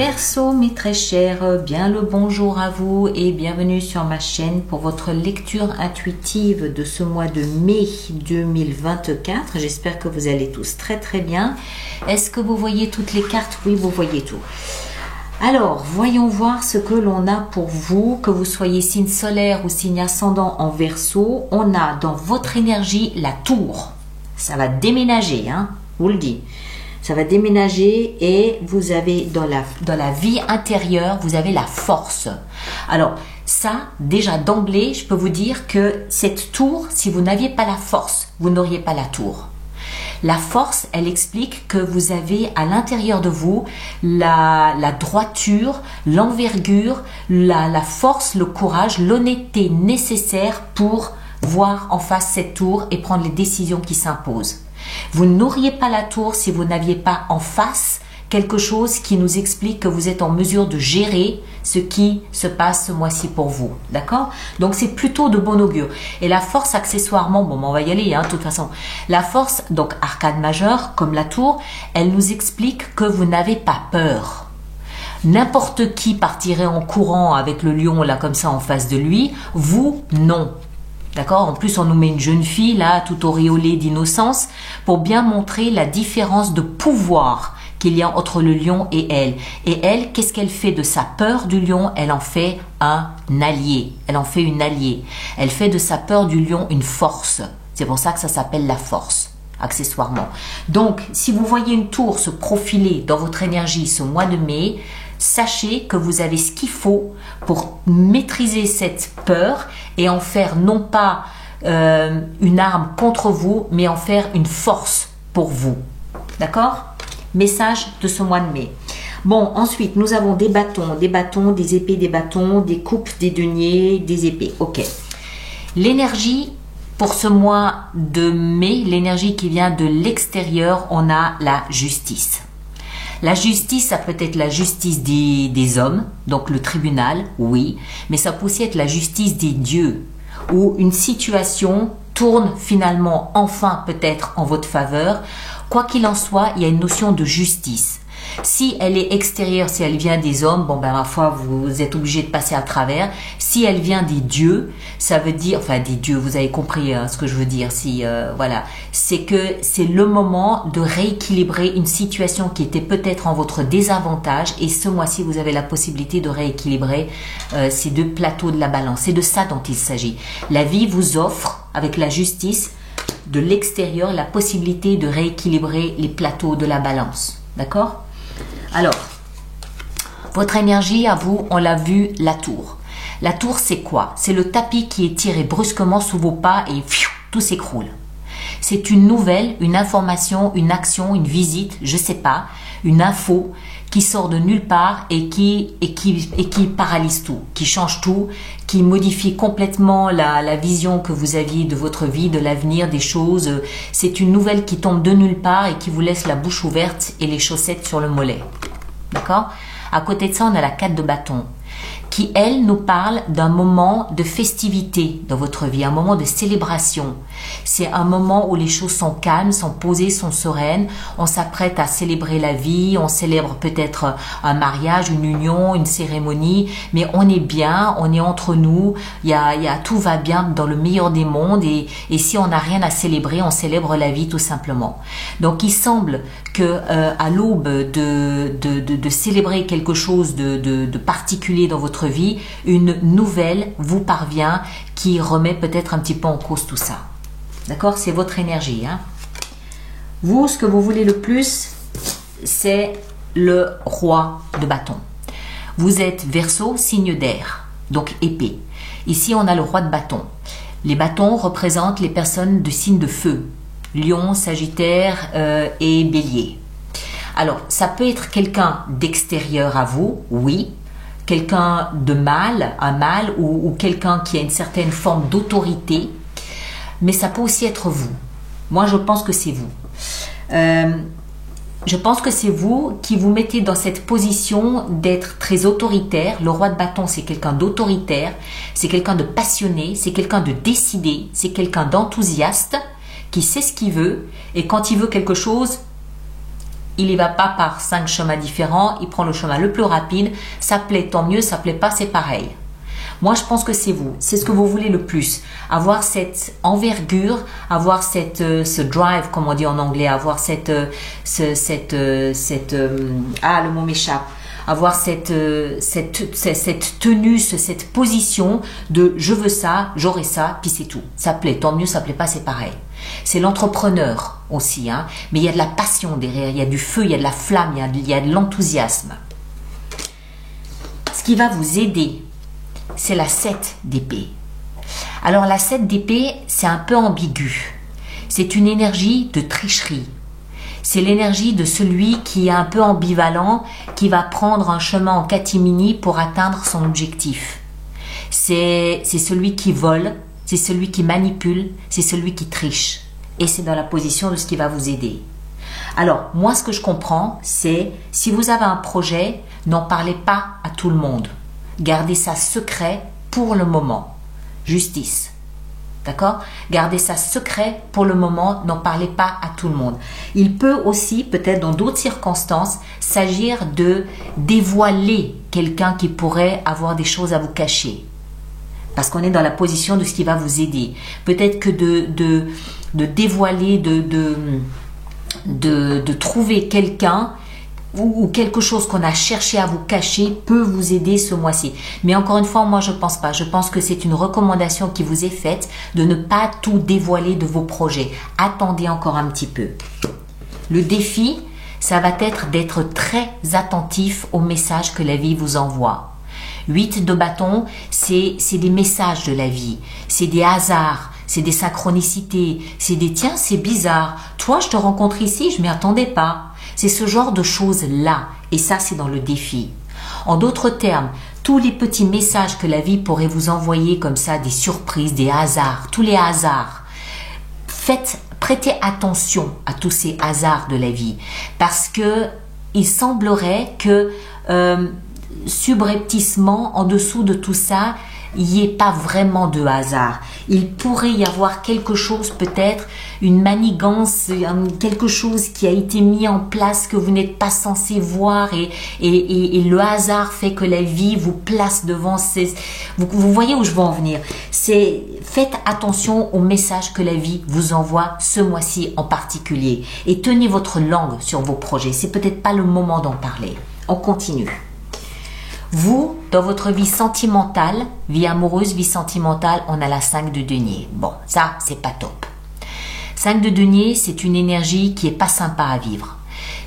Verseau, mes très chers, bien le bonjour à vous et bienvenue sur ma chaîne pour votre lecture intuitive de ce mois de mai 2024. J'espère que vous allez tous très bien. Est-ce que vous voyez toutes les cartes? Oui, vous voyez tout. Alors, voyons voir ce que l'on a pour vous, que vous soyez signe solaire ou signe ascendant en Verseau. On a dans votre énergie la tour. Ça va déménager, hein, je vous le dis. Ça va déménager et vous avez dans la vie intérieure, vous avez la force. Alors ça, déjà d'emblée, je peux vous dire que cette tour, si vous n'aviez pas la force, vous n'auriez pas la tour. La force, elle explique que vous avez à l'intérieur de vous la droiture, l'envergure, la force, le courage, l'honnêteté nécessaire pour voir en face cette tour et prendre les décisions qui s'imposent. Vous n'auriez pas la tour si vous n'aviez pas en face quelque chose qui nous explique que vous êtes en mesure de gérer ce qui se passe ce mois-ci pour vous. D'accord? Donc, c'est plutôt de bon augure. Et la force, accessoirement, bon, on va y aller, hein, de toute façon. La force, donc arcane majeure, comme la tour, elle nous explique que vous n'avez pas peur. N'importe qui partirait en courant avec le lion, là, comme ça, en face de lui. Vous, non. D'accord? En plus, on nous met une jeune fille, là, tout auréolée d'innocence, pour bien montrer la différence de pouvoir qu'il y a entre le lion et elle. Et elle, qu'est-ce qu'elle fait de sa peur du lion? Elle en fait un allié. Elle en fait une alliée. Elle fait de sa peur du lion une force. C'est pour ça que ça s'appelle la force, accessoirement. Donc, si vous voyez une tour se profiler dans votre énergie ce mois de mai, sachez que vous avez ce qu'il faut pour maîtriser cette peur et en faire non pas une arme contre vous, mais en faire une force pour vous. D'accord? Message de ce mois de mai. Bon, ensuite, nous avons des bâtons, des épées, des bâtons, des coupes, des deniers, des épées. Ok. L'énergie pour ce mois de mai, l'énergie qui vient de l'extérieur, on a la justice. La justice, ça peut être la justice des hommes, donc le tribunal, oui, mais ça peut aussi être la justice des dieux, où une situation tourne finalement enfin peut-être en votre faveur. Quoi qu'il en soit, il y a une notion de justice. Si elle est extérieure, si elle vient des hommes, bon ben ma foi, vous êtes obligé de passer à travers. Si elle vient des dieux, ça veut dire, enfin des dieux, vous avez compris ce que je veux dire. Si voilà, c'est que c'est le moment de rééquilibrer une situation qui était peut-être en votre désavantage. Et ce mois-ci, vous avez la possibilité de rééquilibrer ces deux plateaux de la balance. C'est de ça dont il s'agit. La vie vous offre, avec la justice de l'extérieur, la possibilité de rééquilibrer les plateaux de la balance. D'accord? Alors, votre énergie à vous, on l'a vu, la tour. La tour, c'est quoi? C'est le tapis qui est tiré brusquement sous vos pas et tout s'écroule. C'est une nouvelle, une information, une action, une visite, je sais pas, une info qui sort de nulle part et qui paralyse tout, qui change tout, qui modifie complètement la vision que vous aviez de votre vie, de l'avenir, des choses. C'est une nouvelle qui tombe de nulle part et qui vous laisse la bouche ouverte et les chaussettes sur le mollet. D'accord? À côté de ça, on a la 4 de bâton qui, elle, nous parle d'un moment de festivité dans votre vie, un moment de célébration. C'est un moment où les choses sont calmes, sont posées, sont sereines. On s'apprête à célébrer la vie, on célèbre peut-être un mariage, une union, une cérémonie, mais on est bien, on est entre nous, tout va bien dans le meilleur des mondes et si on n'a rien à célébrer, on célèbre la vie tout simplement. Donc il semble que à l'aube de célébrer quelque chose de particulier dans votre vie, une nouvelle vous parvient qui remet peut-être un petit peu en cause tout ça. D'accord? C'est votre énergie. Hein? Vous, ce que vous voulez le plus, c'est le roi de bâton. Vous êtes Verseau, signe d'air, donc épée. Ici, on a le roi de bâton. Les bâtons représentent les personnes de signe de feu. Lion, Sagittaire et Bélier. Alors, ça peut être quelqu'un d'extérieur à vous, oui. Quelqu'un de mâle, un mâle ou quelqu'un qui a une certaine forme d'autorité, mais ça peut aussi être vous. Moi, je pense que c'est vous. Je pense que c'est vous qui vous mettez dans cette position d'être très autoritaire. Le roi de bâton, c'est quelqu'un d'autoritaire, c'est quelqu'un de passionné, c'est quelqu'un de décidé, c'est quelqu'un d'enthousiaste qui sait ce qu'il veut et quand il veut quelque chose, il n'y va pas par 5 chemins différents, il prend le chemin le plus rapide. Ça plaît, tant mieux, ça plaît pas, c'est pareil. Moi, je pense que c'est vous, c'est ce que vous voulez le plus. Avoir cette envergure, avoir ce drive, comme on dit en anglais, avoir le mot m'échappe. Avoir cette tenue, cette position de je veux ça, j'aurai ça, puis c'est tout. Ça plaît, tant mieux, ça plaît pas, c'est pareil. C'est l'entrepreneur aussi, hein, mais il y a de la passion derrière, il y a du feu, il y a de la flamme, il y a de l'enthousiasme. Ce qui va vous aider, c'est la 7 d'épée. Alors la 7 d'épée, c'est un peu ambigu. C'est une énergie de tricherie. C'est l'énergie de celui qui est un peu ambivalent, qui va prendre un chemin en catimini pour atteindre son objectif. C'est celui qui vole, c'est celui qui manipule, c'est celui qui triche. Et c'est dans la position de ce qui va vous aider. Alors, moi, ce que je comprends, c'est si vous avez un projet, n'en parlez pas à tout le monde. Gardez ça secret pour le moment. Justice. D'accord? Gardez ça secret pour le moment, n'en parlez pas à tout le monde. Il peut aussi, peut-être dans d'autres circonstances, s'agir de dévoiler quelqu'un qui pourrait avoir des choses à vous cacher. Parce qu'on est dans la position de ce qui va vous aider. Peut-être que de dévoiler, de trouver quelqu'un ou quelque chose qu'on a cherché à vous cacher peut vous aider ce mois-ci. Mais encore une fois, moi je pense pas. Je pense que c'est une recommandation qui vous est faite de ne pas tout dévoiler de vos projets. Attendez encore un petit peu. Le défi, ça va être d'être très attentif aux messages que la vie vous envoie. 8 de bâton, c'est des messages de la vie. C'est des hasards. C'est des synchronicités. C'est des tiens, c'est bizarre. Toi, je te rencontre ici, je m'y attendais pas. C'est ce genre de choses-là. Et ça, c'est dans le défi. En d'autres termes, tous les petits messages que la vie pourrait vous envoyer comme ça, des surprises, des hasards, tous les hasards. Prêtez attention à tous ces hasards de la vie. Parce que il semblerait que subrepticement, en dessous de tout ça, il n'y ait pas vraiment de hasard. Il pourrait y avoir quelque chose, peut-être une manigance, quelque chose qui a été mis en place que vous n'êtes pas censé voir et le hasard fait que la vie vous place devant vous voyez où je veux en venir. Faites attention aux messages que la vie vous envoie ce mois-ci en particulier et tenez votre langue sur vos projets. C'est peut-être pas le moment d'en parler. On continue. Vous, dans votre vie sentimentale, vie amoureuse, vie sentimentale, on a la 5 de denier. Bon, ça, c'est pas top. 5 de denier, c'est une énergie qui est pas sympa à vivre.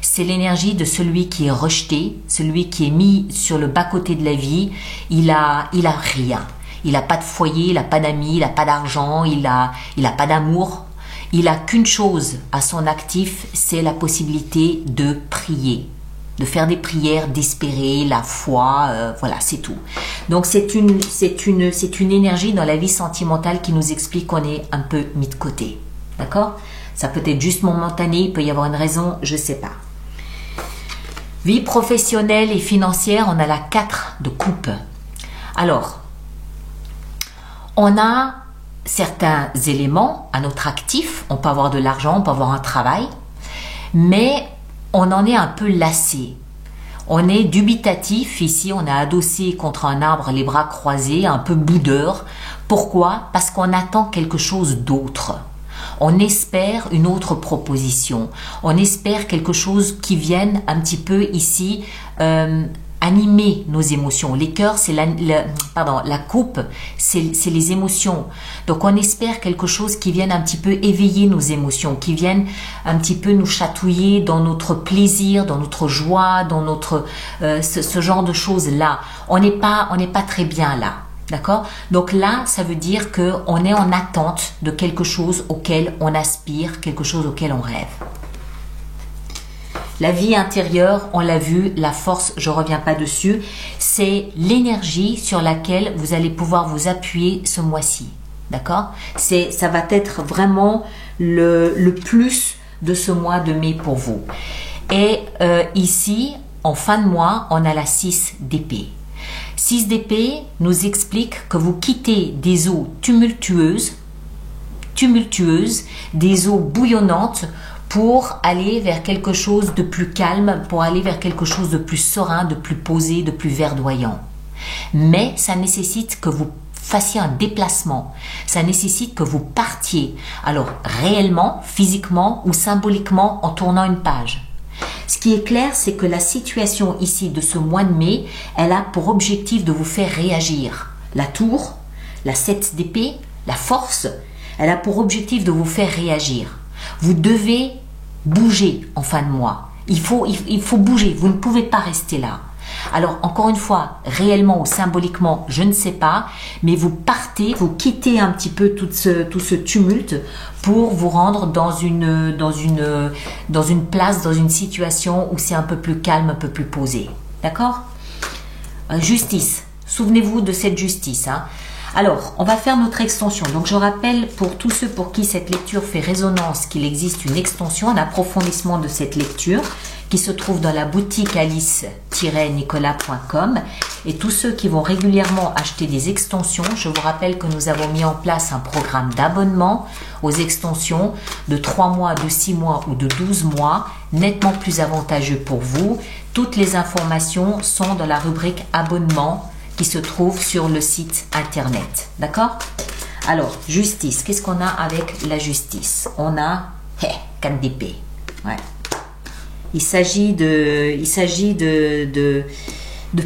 C'est l'énergie de celui qui est rejeté, celui qui est mis sur le bas-côté de la vie. Il a rien. Il a pas de foyer, il a pas d'amis, il a pas d'argent, il a pas d'amour. Il a qu'une chose à son actif, c'est la possibilité de prier. De faire des prières, d'espérer, la foi, voilà, c'est tout. Donc c'est une énergie dans la vie sentimentale qui nous explique qu'on est un peu mis de côté. D'accord? Ça peut être juste momentané, il peut y avoir une raison, je sais pas. Vie professionnelle et financière, on a la 4 de coupe. Alors, on a certains éléments à notre actif, on peut avoir de l'argent, on peut avoir un travail, mais on en est un peu lassé. On est dubitatif, ici on est adossé contre un arbre, les bras croisés, un peu boudeur. Pourquoi? Parce qu'on attend quelque chose d'autre. On espère une autre proposition. On espère quelque chose qui vienne un petit peu ici animer nos émotions. Les cœurs, c'est la coupe, c'est les émotions. Donc on espère quelque chose qui vienne un petit peu éveiller nos émotions, qui vienne un petit peu nous chatouiller dans notre plaisir, dans notre joie, dans notre ce genre de choses-là. On n'est pas très bien là. D'accord? Donc là, ça veut dire qu'on est en attente de quelque chose auquel on aspire, quelque chose auquel on rêve. La vie intérieure, on l'a vu, la force, je ne reviens pas dessus, c'est l'énergie sur laquelle vous allez pouvoir vous appuyer ce mois-ci. D'accord? Ça va être vraiment le plus de ce mois de mai pour vous. Et ici, en fin de mois, on a la 6 d'épée. 6 d'épée nous explique que vous quittez des eaux tumultueuses, des eaux bouillonnantes, pour aller vers quelque chose de plus calme, pour aller vers quelque chose de plus serein, de plus posé, de plus verdoyant. Mais ça nécessite que vous fassiez un déplacement, ça nécessite que vous partiez, alors réellement, physiquement ou symboliquement en tournant une page. Ce qui est clair, c'est que la situation ici de ce mois de mai, elle a pour objectif de vous faire réagir. La tour, la 7 d'épée, la force, elle a pour objectif de vous faire réagir. Vous devez bouger en fin de mois. Il faut bouger, vous ne pouvez pas rester là. Alors, encore une fois, réellement ou symboliquement, je ne sais pas, mais vous partez, vous quittez un petit peu tout ce tumulte pour vous rendre dans une place, dans une situation où c'est un peu plus calme, un peu plus posé. D'accord? Justice. Souvenez-vous de cette justice. Hein. Alors, on va faire notre extension. Donc, je rappelle pour tous ceux pour qui cette lecture fait résonance qu'il existe une extension, un approfondissement de cette lecture qui se trouve dans la boutique alice-nicolas.com. Et tous ceux qui vont régulièrement acheter des extensions, je vous rappelle que nous avons mis en place un programme d'abonnement aux extensions de 3 mois, de 6 mois ou de 12 mois, nettement plus avantageux pour vous. Toutes les informations sont dans la rubrique abonnement qui se trouve sur le site internet. D'accord? Alors, justice. Qu'est-ce qu'on a avec la justice? On a 4 d'épée. Ouais. Il s'agit de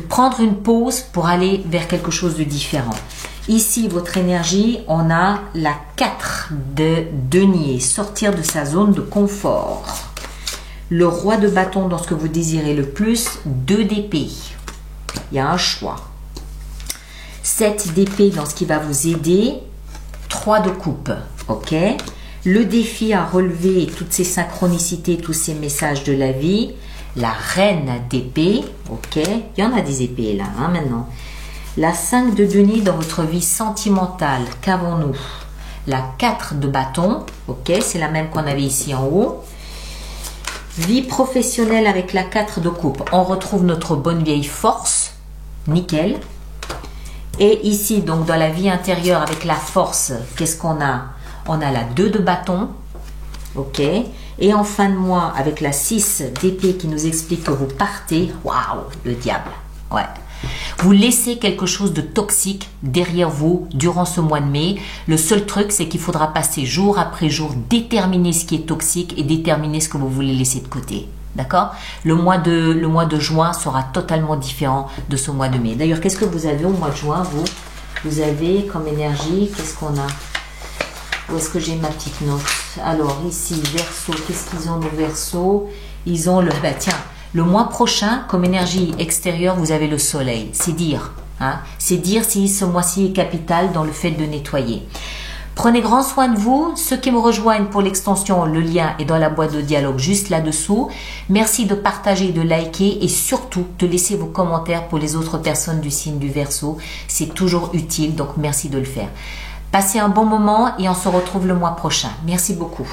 prendre une pause pour aller vers quelque chose de différent. Ici, votre énergie, on a la 4 de denier. Sortir de sa zone de confort. Le roi de bâton dans ce que vous désirez le plus. 2 d'épée. Il y a un choix. 7 d'épée dans ce qui va vous aider, 3 de coupe, ok? Le défi à relever toutes ces synchronicités, tous ces messages de la vie, la reine d'épée, ok? Il y en a des épées là, hein, maintenant. La 5 de denier dans votre vie sentimentale, qu'avons-nous? La 4 de bâton, ok? C'est la même qu'on avait ici en haut. Vie professionnelle avec la 4 de coupe, on retrouve notre bonne vieille force, nickel. Et ici, donc dans la vie intérieure avec la force, qu'est-ce qu'on a? On a la 2 de bâton, ok? Et en fin de mois, avec la 6 d'épée qui nous explique que vous partez, waouh, le diable, ouais. Vous laissez quelque chose de toxique derrière vous durant ce mois de mai. Le seul truc, c'est qu'il faudra passer jour après jour, déterminer ce qui est toxique et déterminer ce que vous voulez laisser de côté. D'accord? Le mois de juin sera totalement différent de ce mois de mai. D'ailleurs, qu'est-ce que vous avez au mois de juin, vous? Vous avez comme énergie, qu'est-ce qu'on a? Où est-ce que j'ai ma petite note? Alors, ici, Verseau, qu'est-ce qu'ils ont, nos Verseaux? Ils ont le... Bah, tiens, le mois prochain, comme énergie extérieure, vous avez le soleil. C'est dire. Hein? C'est dire si ce mois-ci est capital dans le fait de nettoyer. Prenez grand soin de vous. Ceux qui me rejoignent pour l'extension, le lien est dans la boîte de dialogue juste là-dessous. Merci de partager, de liker et surtout de laisser vos commentaires pour les autres personnes du signe du Verseau. C'est toujours utile, donc merci de le faire. Passez un bon moment et on se retrouve le mois prochain. Merci beaucoup.